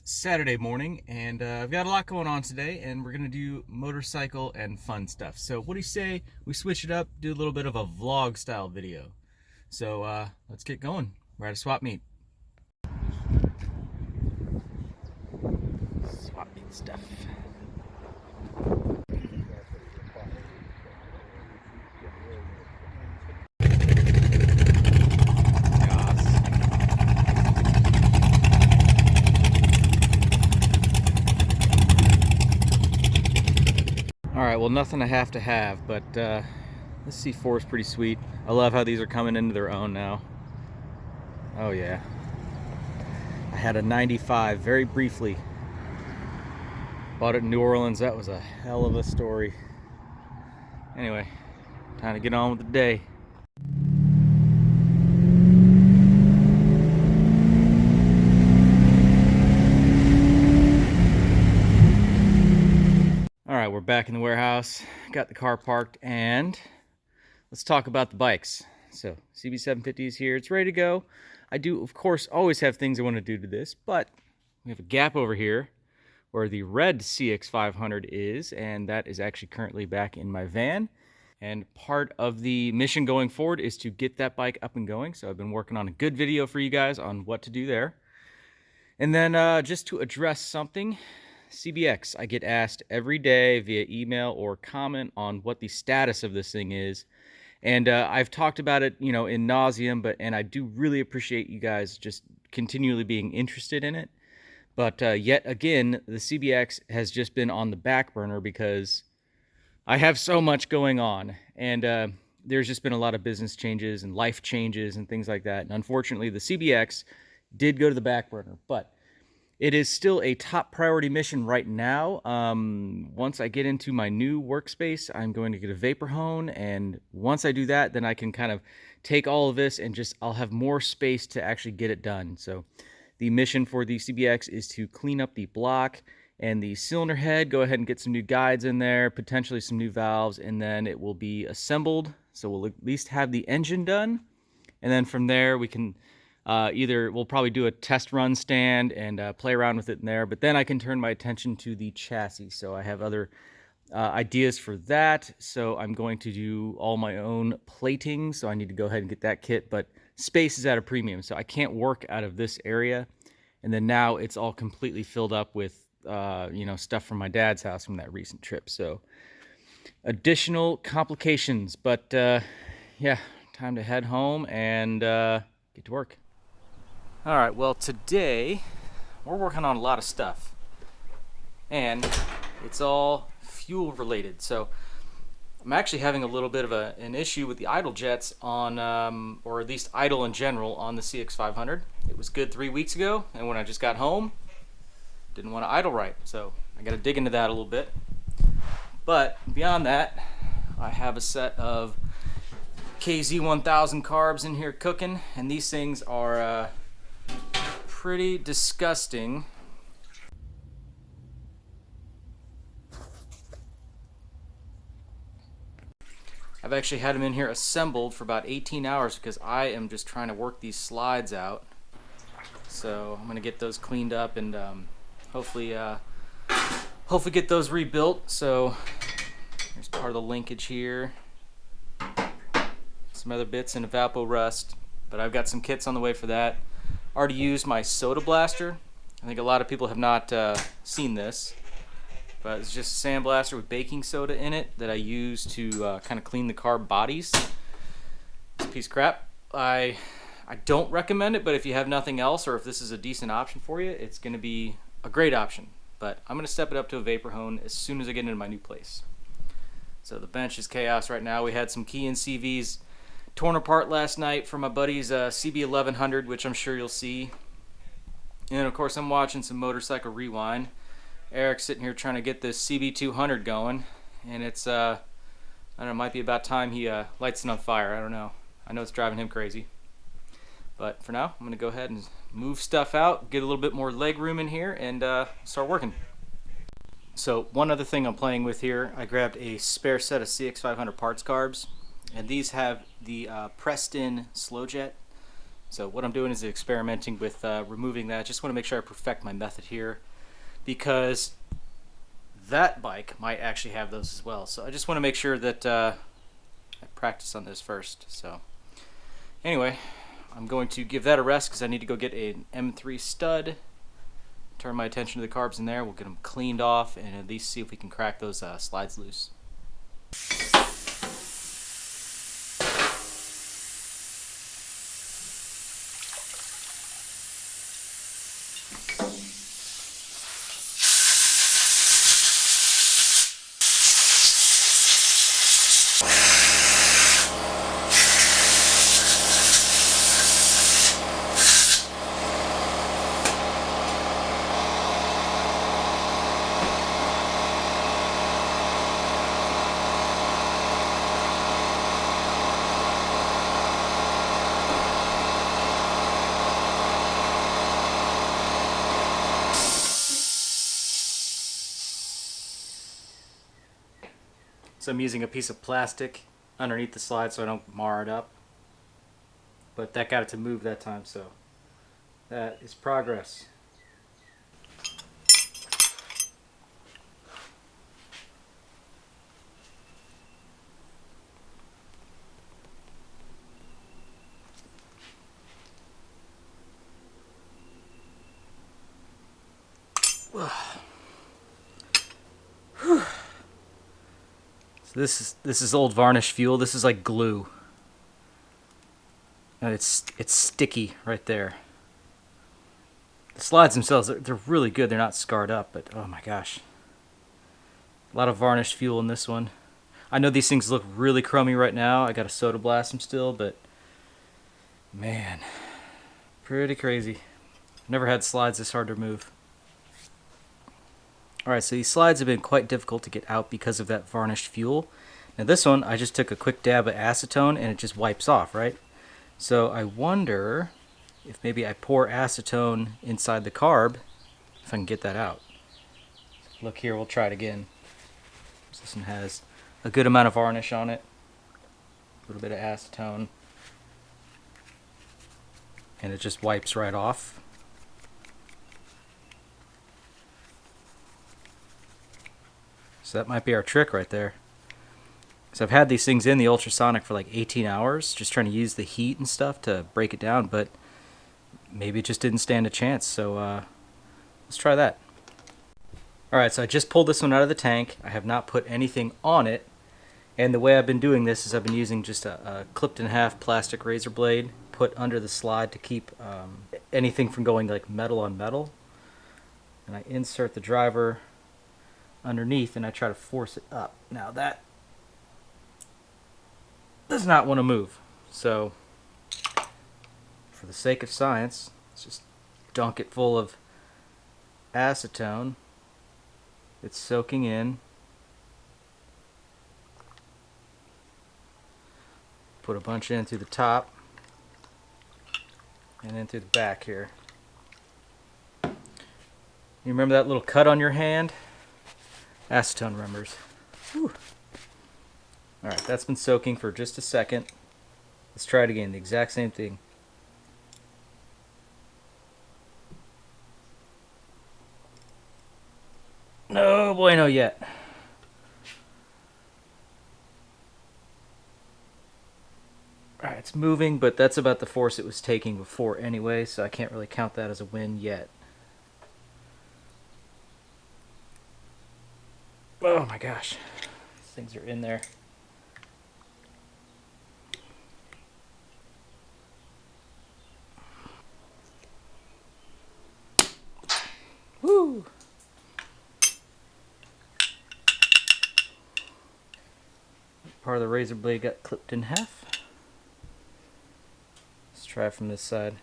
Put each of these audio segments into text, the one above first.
It's Saturday morning, and I've got a lot going on today, and we're gonna do motorcycle and fun stuff. So what do you say we switch it up, do a little bit of a vlog style video? So let's get going. We're at a swap meet. Swap meet stuff. Alright, well, nothing I have to have, but this C4 is pretty sweet. I love how these are coming into their own now. Oh yeah. I had a 95 very briefly. Bought it in New Orleans. That was a hell of a story. Anyway, time to get on with the day. Alright, we're back in the warehouse. Got the car parked, and let's talk about the bikes. So, CB750 is here. It's ready to go. I do, of course, always have things I want to do to this, but we have a gap over here where the red CX500 is, and that is actually currently back in my van. And part of the mission going forward is to get that bike up and going. So I've been working on a good video for you guys on what to do there. And then just to address something, CBX, I get asked every day via email or comment on what the status of this thing is. And I've talked about it, you know, in nauseam, and I do really appreciate you guys just continually being interested in it. But yet again, the CBX has just been on the back burner because I have so much going on. And there's just been a lot of business changes and life changes and things like that. And unfortunately, the CBX did go to the back burner. But it is still a top priority mission right now. Once I get into my new workspace, I'm going to get a vapor hone. And once I do that, then I can kind of take all of this and I'll have more space to actually get it done. So the mission for the CBX is to clean up the block and the cylinder head, go ahead and get some new guides in there, potentially some new valves, and then it will be assembled. So we'll at least have the engine done. And then from there, we can we'll probably do a test run stand and play around with it in there, but then I can turn my attention to the chassis. So I have other ideas for that. So I'm going to do all my own plating. So I need to go ahead and get that kit, but space is at a premium. So I can't work out of this area. And then now it's all completely filled up with, you know, stuff from my dad's house from that recent trip. So additional complications, but yeah, time to head home and get to work. All right, well, today we're working on a lot of stuff, and it's all fuel related. So I'm actually having a little bit of an issue with the idle jets on, or at least idle in general on the CX500. It was good 3 weeks ago, and when I just got home, didn't want to idle right. So I got to dig into that a little bit. But beyond that, I have a set of KZ1000 carbs in here cooking, and these things are pretty disgusting. I've actually had them in here assembled for about 18 hours because I am just trying to work these slides out. So I'm gonna get those cleaned up and hopefully get those rebuilt. So here's part of the linkage here, some other bits in Evapo rust, but I've got some kits on the way for that. Already used my soda blaster. I think a lot of people have not seen this, but it's just a sandblaster with baking soda in it that I use to kind of clean the carb bodies. It's a piece of crap. I don't recommend it, but if you have nothing else, or if this is a decent option for you, it's going to be a great option. But I'm going to step it up to a vapor hone as soon as I get into my new place. So the bench is chaos right now. We had some key and CVs torn apart last night from my buddy's CB1100, which I'm sure you'll see. And of course I'm watching some Motorcycle Rewind. Eric's sitting here trying to get this CB200 going, and it's I don't know, it might be about time he lights it on fire. I don't know. I know it's driving him crazy. But for now, I'm going to go ahead and move stuff out, get a little bit more leg room in here, and start working. So one other thing I'm playing with here, I grabbed a spare set of CX500 parts carbs, and these have the pressed in slow jet So what I'm doing is experimenting with removing that. Just want to make sure I perfect my method here, because that bike might actually have those as well. So I just want to make sure that I practice on this first. So anyway, I'm going to give that a rest because I need to go get an M3 stud. Turn my attention to the carbs in there. We'll get them cleaned off and at least see if we can crack those slides loose. So I'm using a piece of plastic underneath the slide so I don't mar it up. But that got it to move that time, so that is progress. So this is old varnish fuel. This is like glue. And it's sticky right there. The slides themselves, they're really good. They're not scarred up, but oh my gosh. A lot of varnish fuel in this one. I know these things look really crummy right now. I got to soda blast them still, but man, pretty crazy. Never had slides this hard to remove. Alright, so these slides have been quite difficult to get out because of that varnished fuel. Now this one, I just took a quick dab of acetone and it just wipes off, right? So I wonder if maybe I pour acetone inside the carb, if I can get that out. Look here, we'll try it again. This one has a good amount of varnish on it. A little bit of acetone. And it just wipes right off. So that might be our trick right there. So I've had these things in the ultrasonic for like 18 hours, just trying to use the heat and stuff to break it down, but maybe it just didn't stand a chance. So let's try that. Alright, so I just pulled this one out of the tank. I have not put anything on it. And the way I've been doing this is I've been using just a clipped in half plastic razor blade put under the slide to keep anything from going like metal on metal. And I insert the driver underneath and I try to force it up. Now that does not want to move. So for the sake of science, let's just dunk it full of acetone. It's soaking in. Put a bunch in through the top and then through the back here. You remember that little cut on your hand? Acetone remembers. Alright, that's been soaking for just a second. Let's try it again, the exact same thing. No bueno yet. Alright, it's moving, but that's about the force it was taking before anyway, so I can't really count that as a win yet. Oh my gosh, these things are in there. Woo! Part of the razor blade got clipped in half. Let's try it from this side.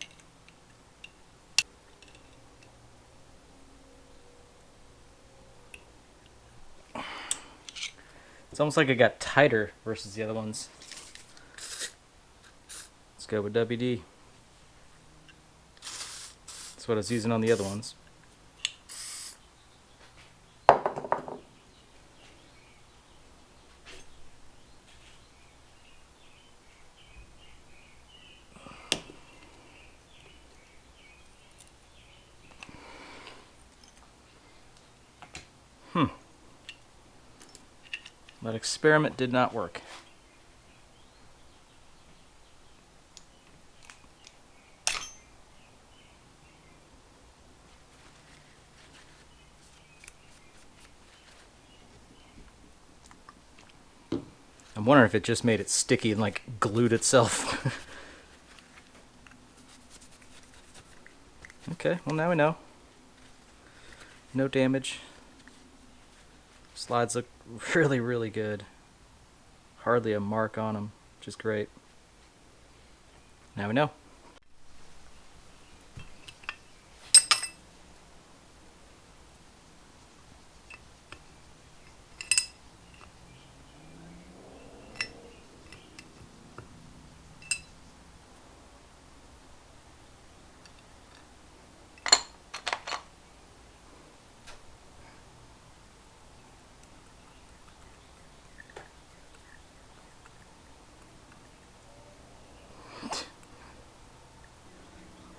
It's almost like it got tighter versus the other ones. Let's go with WD. That's what I was using on the other ones. That experiment did not work. I'm wondering if it just made it sticky and like glued itself. Okay, well now we know. No damage. Slides look really, really good. Hardly a mark on them, which is great. Now we know.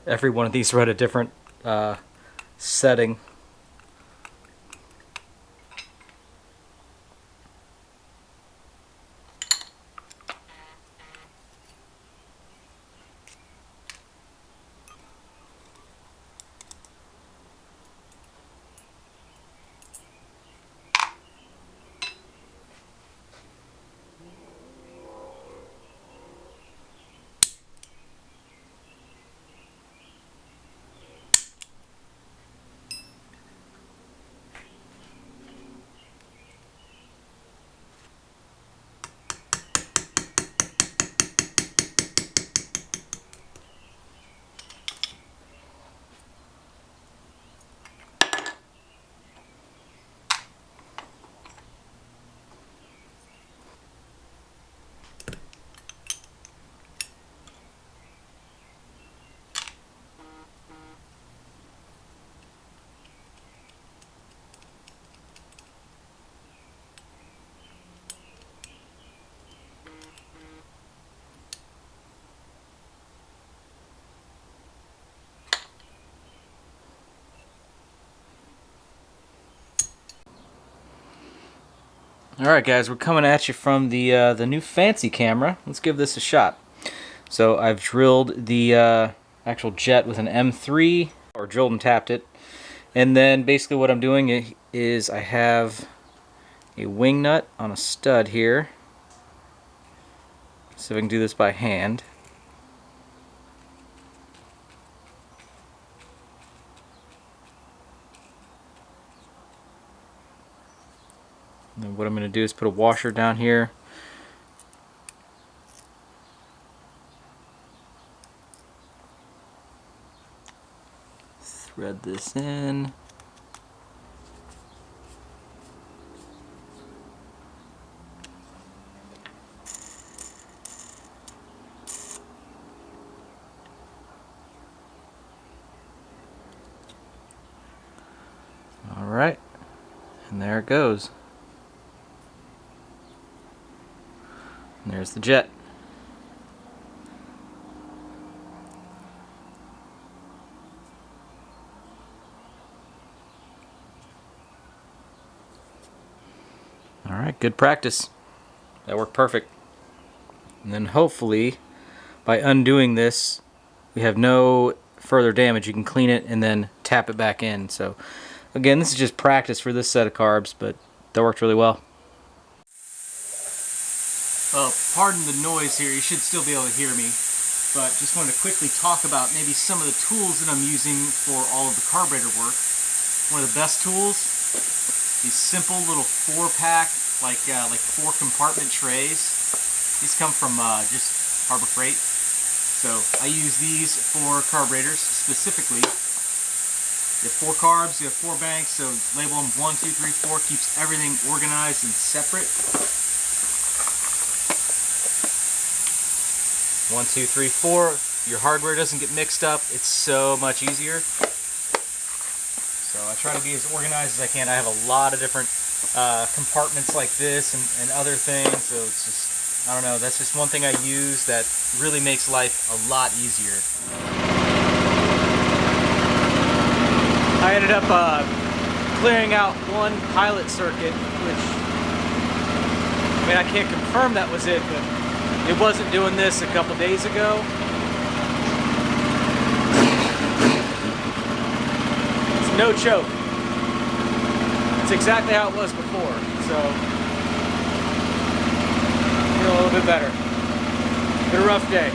Every one of these are at a different setting. Alright guys, we're coming at you from the new fancy camera. Let's give this a shot. So I've drilled the actual jet with an M3, or drilled and tapped it. And then basically what I'm doing is I have a wing nut on a stud here. So I can do this by hand. And then what I'm going to do is put a washer down here. Thread this in. Alright, and there it goes. And there's the jet. Alright, good practice. That worked perfect. And then hopefully, by undoing this, we have no further damage. You can clean it and then tap it back in. So, again, this is just practice for this set of carbs, but that worked really well. Pardon the noise here, you should still be able to hear me, but just wanted to quickly talk about maybe some of the tools that I'm using for all of the carburetor work. One of the best tools, these simple little 4-pack, like 4 compartment trays. These come from just Harbor Freight. So I use these for carburetors specifically. You have 4 carbs, you have 4 banks, so label them 1, 2, 3, 4, keeps everything organized and separate. 1, 2, 3, 4. Your hardware doesn't get mixed up. It's so much easier. So I try to be as organized as I can. I have a lot of different compartments like this and other things. So it's just, I don't know, that's just one thing I use that really makes life a lot easier. I ended up clearing out one pilot circuit, which mean, I can't confirm that was it, but it wasn't doing this a couple days ago. It's no choke. It's exactly how it was before, so I feel a little bit better. Been a rough day.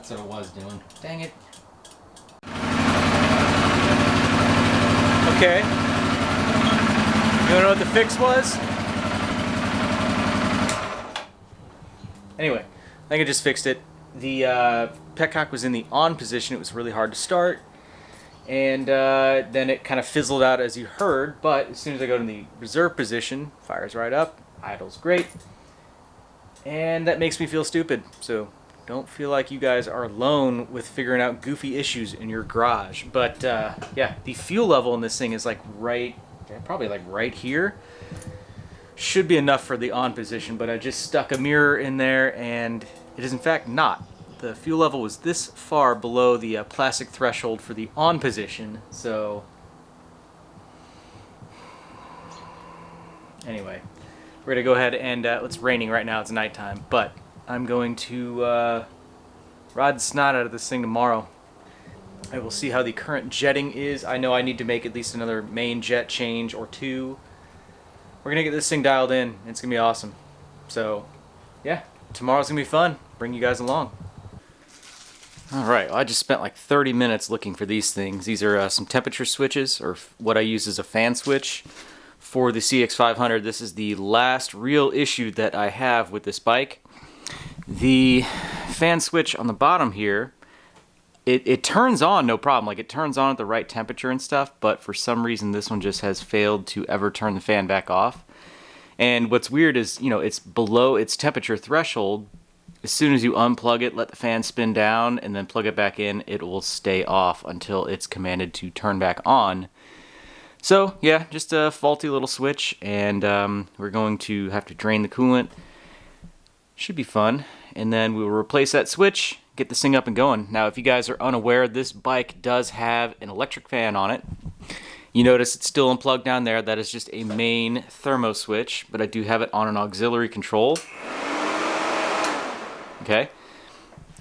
That's what it was doing. Dang it. Okay. You wanna know what the fix was? Anyway, I think I just fixed it. The petcock was in the on position. It was really hard to start. And then it kind of fizzled out as you heard, but as soon as I go to the reserve position, fires right up, idle's great. And that makes me feel stupid. So don't feel like you guys are alone with figuring out goofy issues in your garage. But yeah, the fuel level in this thing is like probably like right here. Should be enough for the on position, but I just stuck a mirror in there and it is in fact not. The fuel level was this far below the plastic threshold for the on position, so anyway, we're gonna go ahead and it's raining right now, it's nighttime, but I'm going to ride the snot out of this thing tomorrow. I will see how the current jetting is. I know I need to make at least another main jet change or two. We're gonna get this thing dialed in. It's gonna be awesome. So yeah, tomorrow's gonna be fun. Bring you guys along. Alright, well, I just spent like 30 minutes looking for these things. These are some temperature switches, or what I use as a fan switch for the CX500. This is the last real issue that I have with this bike. The fan switch on the bottom here, it turns on no problem. Like, it turns on at the right temperature and stuff, but for some reason this one just has failed to ever turn the fan back off. And what's weird is, you know, it's below its temperature threshold. As soon as you unplug it, let the fan spin down, and then plug it back in, it will stay off until it's commanded to turn back on. So, yeah, just a faulty little switch, and we're going to have to drain the coolant. Should be fun. And then we will replace that switch, get this thing up and going. Now, if you guys are unaware, this bike does have an electric fan on it. You notice it's still unplugged down there. That is just a main thermo switch, but I do have it on an auxiliary control. Okay,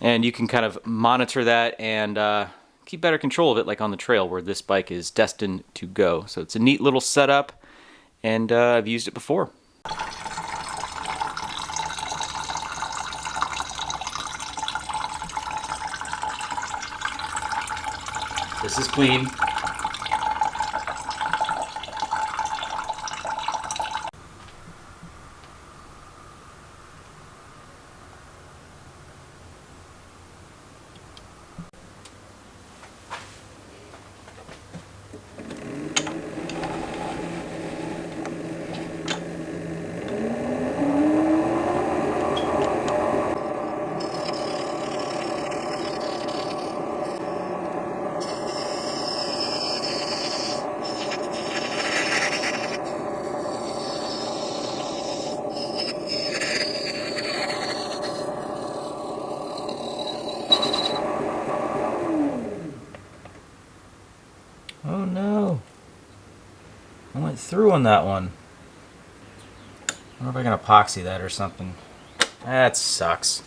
and you can kind of monitor that and keep better control of it, like on the trail where this bike is destined to go. So it's a neat little setup, and I've used it before. This is clean. Oh no, I went through on that one. I wonder if I can epoxy that or something. That sucks.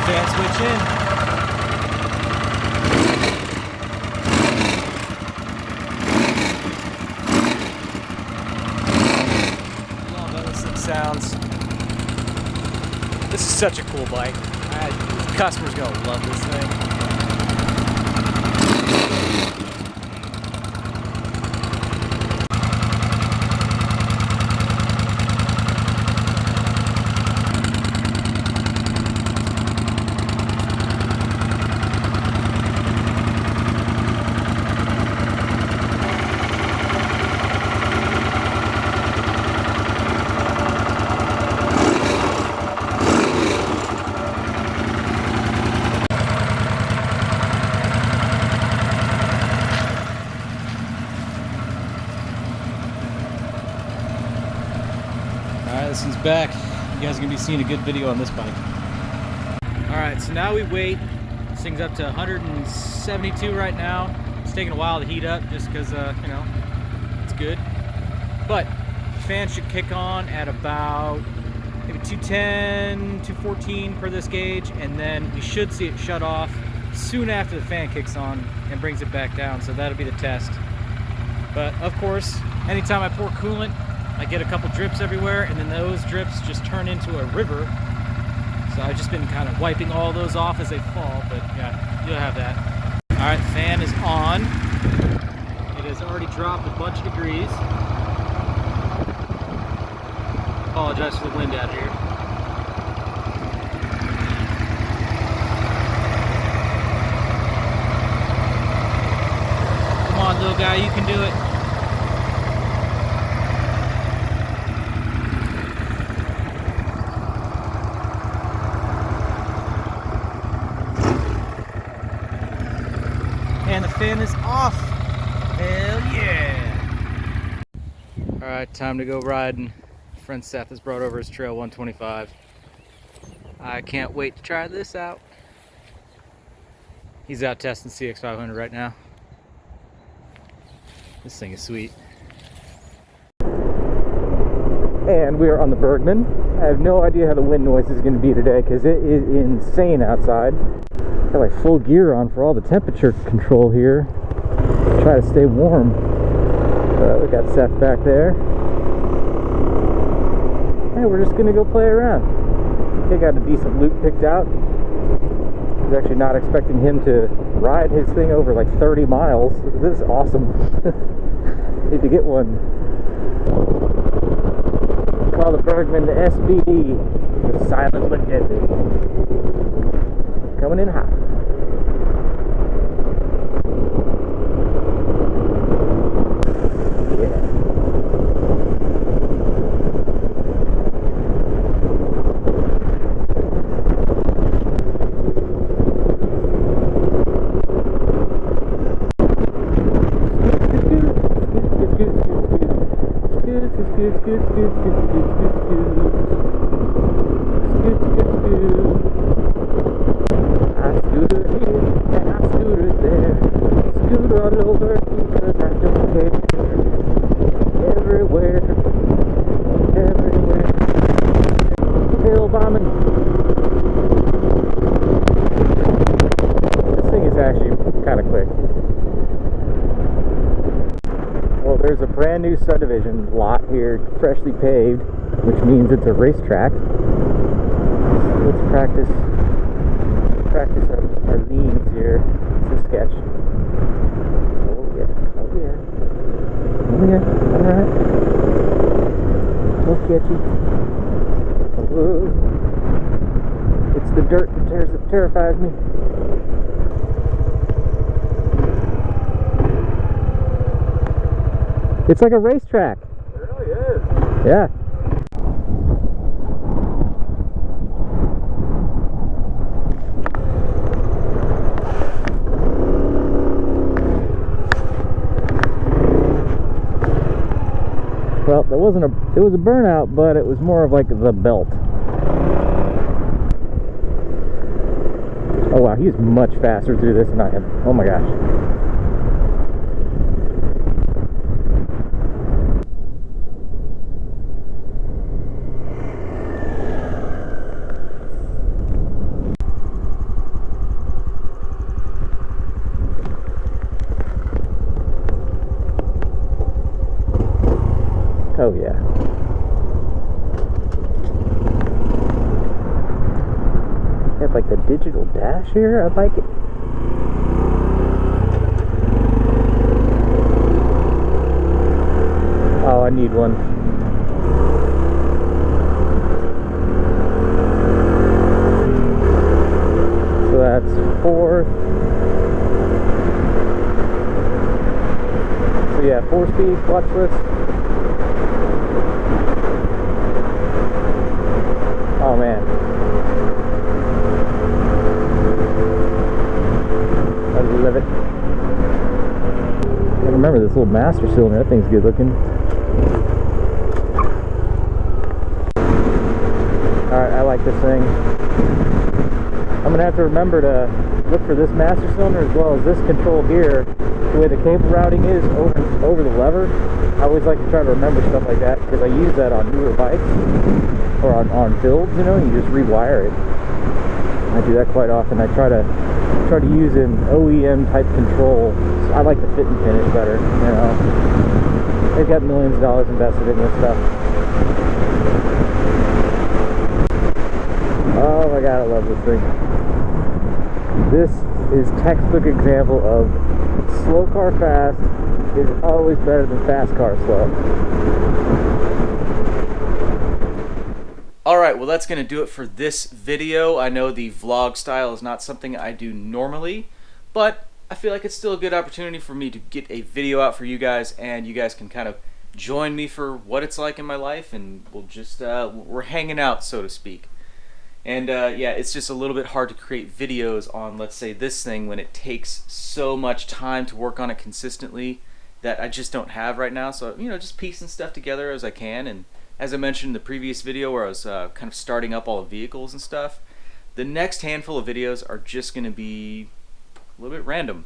Fan switch in. I love how this thing sounds. This is such a cool bike. The customer's gonna love this thing. back. You guys are gonna be seeing a good video on this bike. All right, so now we wait. This thing's up to 172 right now. It's taking a while to heat up just because, you know, it's good. But the fan should kick on at about maybe 210, 214 per this gauge, and then we should see it shut off soon after the fan kicks on and brings it back down. So that'll be the test. But of course, anytime I pour coolant, I get a couple drips everywhere, and then those drips just turn into a river. So I've just been kind of wiping all those off as they fall, but yeah, you'll have that. All right, fan is on. It has already dropped a bunch of degrees. Apologize for the wind out here. Come on, little guy, you can do it. And the fan is off. Hell yeah. All right, time to go riding. Friend Seth has brought over his Trail 125. I can't wait to try this out. He's out testing CX500 right now. This thing is sweet. And we are on the Bergman. I have no idea how the wind noise is going to be today because it is insane outside. Got like full gear on for all the temperature control here. Try to stay warm. We got Seth back there. And we're just gonna go play around. He got a decent loop picked out. I was actually not expecting him to ride his thing over like 30 miles. This is awesome. Need to get one. Call the Bergman the SBD. The silent but deadly. Coming in hot. Yeah. There's a brand new subdivision lot here, freshly paved, which means it's a racetrack. Let's practice our leans here. It's a sketch. Oh yeah, oh yeah, oh yeah. All right. We'll catch you. Oh, it's the dirt that terrifies me. It's like a racetrack. It really is. Yeah. Well, it was a burnout, but it was more of like the belt. Oh wow, he's much faster through this than I am. Oh my gosh. Oh yeah. Have like the digital dash here. I like it. Oh, I need one. So that's 4. So yeah, 4-speed clutchless. Oh man. I love it. I remember this little master cylinder, that thing's good looking. like this thing. I'm gonna have to remember to look for this master cylinder as well as this control here. The way the cable routing is over the lever, I always like to try to remember stuff like that because I use that on newer bikes or on builds. You know, you just rewire it. I do that quite often. I try to use an OEM type control. I like the fit and finish better. You know, they've got millions of dollars invested in this stuff. Oh my god, I love this thing. This is textbook example of slow car fast is always better than fast car slow. Alright, well that's going to do it for this video. I know the vlog style is not something I do normally, but I feel like it's still a good opportunity for me to get a video out for you guys, and you guys can kind of join me for what it's like in my life, and we'll just, we're hanging out, so to speak. And yeah, it's just a little bit hard to create videos on, let's say, this thing when it takes so much time to work on it consistently that I just don't have right now. So, you know, just piecing stuff together as I can. And as I mentioned in the previous video where I was kind of starting up all the vehicles and stuff, the next handful of videos are just going to be a little bit random.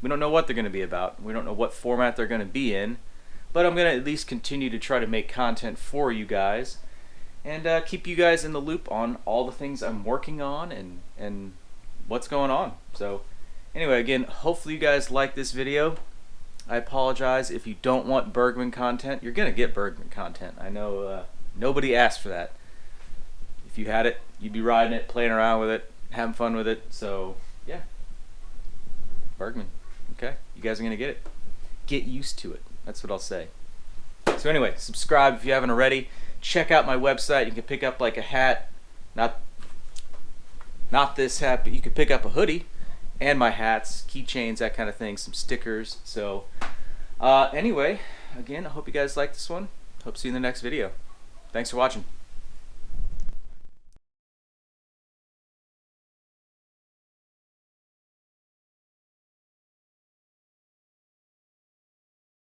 We don't know what they're going to be about. We don't know what format they're going to be in. But I'm going to at least continue to try to make content for you guys. And keep you guys in the loop on all the things I'm working on and what's going on. So anyway, again, hopefully you guys like this video. I apologize if you don't want Bergman content. You're going to get Bergman content. I know nobody asked for that. If you had it, you'd be riding it, playing around with it, having fun with it. So yeah, Bergman. Okay, you guys are going to get it. Get used to it. That's what I'll say. So anyway, subscribe if you haven't already. Check out my website. You can pick up like a hat, not this hat, but you can pick up a hoodie and my hats, keychains, that kind of thing, some stickers. So anyway, again, I hope you guys like this one. Hope to see you in the next video. Thanks for watching.